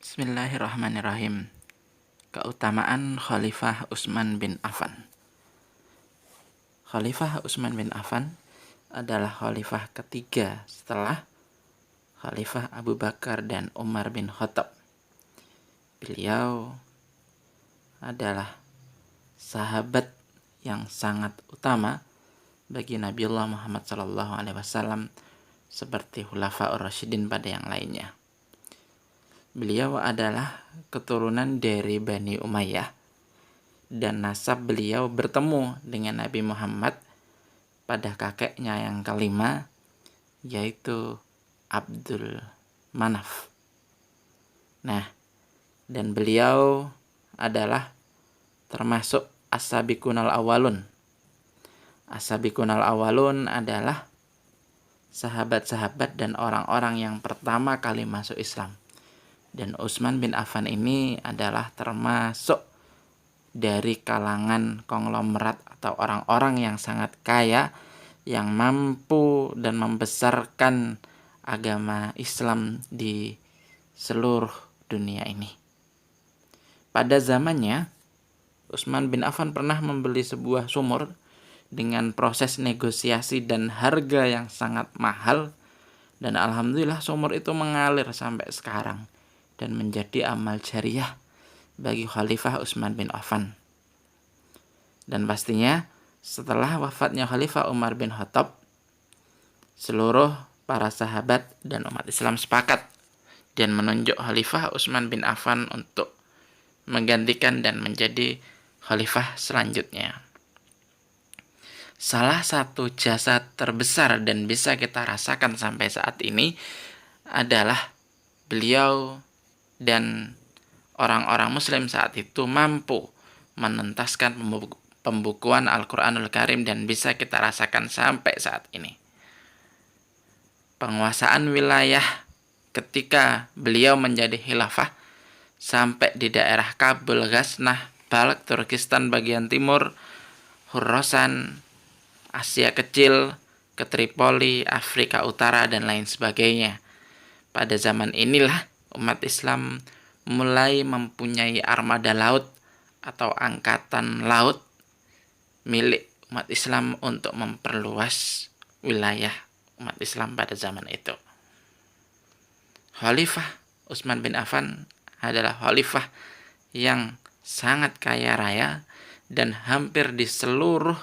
Bismillahirrahmanirrahim. Keutamaan Khalifah Utsman bin Affan. Khalifah Utsman bin Affan adalah khalifah ketiga setelah Khalifah Abu Bakar dan Umar bin Khattab. Beliau adalah sahabat yang sangat utama bagi Nabiullah Muhammad SAW seperti Khulafaur Rasyidin pada yang lainnya. Beliau adalah keturunan dari Bani Umayyah dan nasab beliau bertemu dengan Nabi Muhammad pada kakeknya yang kelima, yaitu Abdul Manaf. Nah, dan beliau adalah termasuk as-sabiqunal awwalun. As-sabiqunal awwalun adalah sahabat-sahabat dan orang-orang yang pertama kali masuk Islam. Dan Utsman bin Affan ini adalah termasuk dari kalangan konglomerat atau orang-orang yang sangat kaya yang mampu dan membesarkan agama Islam di seluruh dunia ini. Pada zamannya, Utsman bin Affan pernah membeli sebuah sumur dengan proses negosiasi dan harga yang sangat mahal, dan alhamdulillah sumur itu mengalir sampai sekarang dan menjadi amal jariah bagi Khalifah Utsman bin Affan. Dan pastinya setelah wafatnya Khalifah Umar bin Khattab, seluruh para sahabat dan umat Islam sepakat dan menunjuk Khalifah Utsman bin Affan untuk menggantikan dan menjadi khalifah selanjutnya. Salah satu jasa terbesar dan bisa kita rasakan sampai saat ini adalah beliau dan orang-orang muslim saat itu mampu menuntaskan pembukuan Al-Quranul Karim dan bisa kita rasakan sampai saat ini. Penguasaan wilayah ketika beliau menjadi khilafah sampai di daerah Kabul, Ghaznah, Balkh, Turkistan bagian timur, Khurasan, Asia Kecil, ke Tripoli, Afrika Utara, dan lain sebagainya. Pada zaman inilah umat Islam mulai mempunyai armada laut atau angkatan laut milik umat Islam untuk memperluas wilayah umat Islam pada zaman itu. Khalifah Utsman bin Affan adalah khalifah yang sangat kaya raya dan hampir di seluruh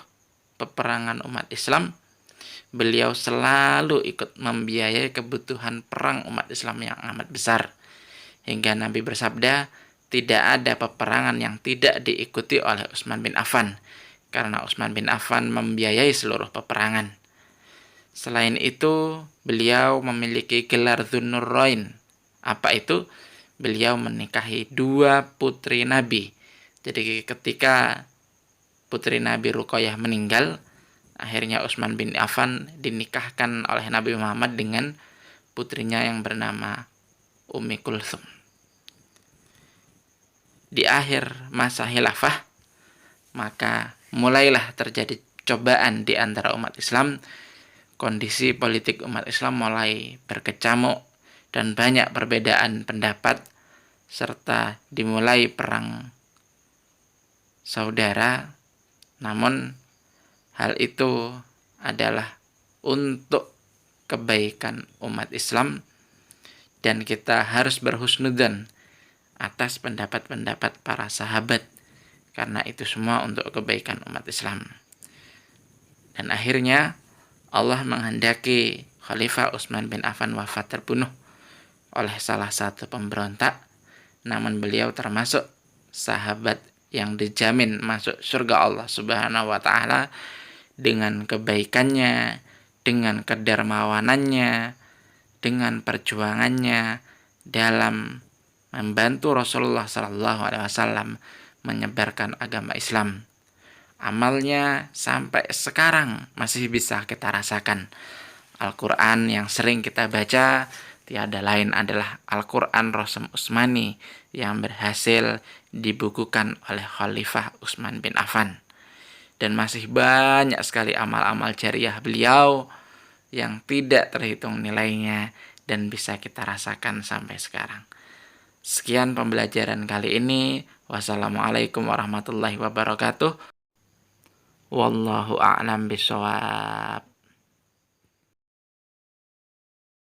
peperangan umat Islam beliau selalu ikut membiayai kebutuhan perang umat Islam yang amat besar. Hingga Nabi bersabda, tidak ada peperangan yang tidak diikuti oleh Utsman bin Affan, karena Utsman bin Affan membiayai seluruh peperangan. Selain itu, beliau memiliki gelar Dzun-Nurain. Apa itu? Beliau menikahi 2 putri Nabi. Jadi ketika putri Nabi Ruqayyah meninggal, akhirnya Utsman bin Affan dinikahkan oleh Nabi Muhammad dengan putrinya yang bernama Ummi Kulthum. Di akhir masa khilafah, maka mulailah terjadi cobaan di antara umat Islam. Kondisi politik umat Islam mulai berkecamuk dan banyak perbedaan pendapat, serta dimulai perang saudara. Namun hal itu adalah untuk kebaikan umat Islam dan kita harus berhusnudzan atas pendapat-pendapat para sahabat, karena itu semua untuk kebaikan umat Islam. Dan akhirnya Allah menghendaki Khalifah Utsman bin Affan wafat terbunuh oleh salah satu pemberontak, namun beliau termasuk sahabat yang dijamin masuk surga Allah Subhanahu wa taala dengan kebaikannya, dengan kedermawanannya, dengan perjuangannya dalam membantu Rasulullah SAW menyebarkan agama Islam. Amalnya sampai sekarang masih bisa kita rasakan. Al-Quran yang sering kita baca tiada lain adalah Al-Quran Rasm Utsmani yang berhasil dibukukan oleh Khalifah Utsman bin Affan. Dan masih banyak sekali amal-amal jariah beliau yang tidak terhitung nilainya dan bisa kita rasakan sampai sekarang. Sekian pembelajaran kali ini. Wassalamualaikum warahmatullahi wabarakatuh. Wallahu a'lam bishawab.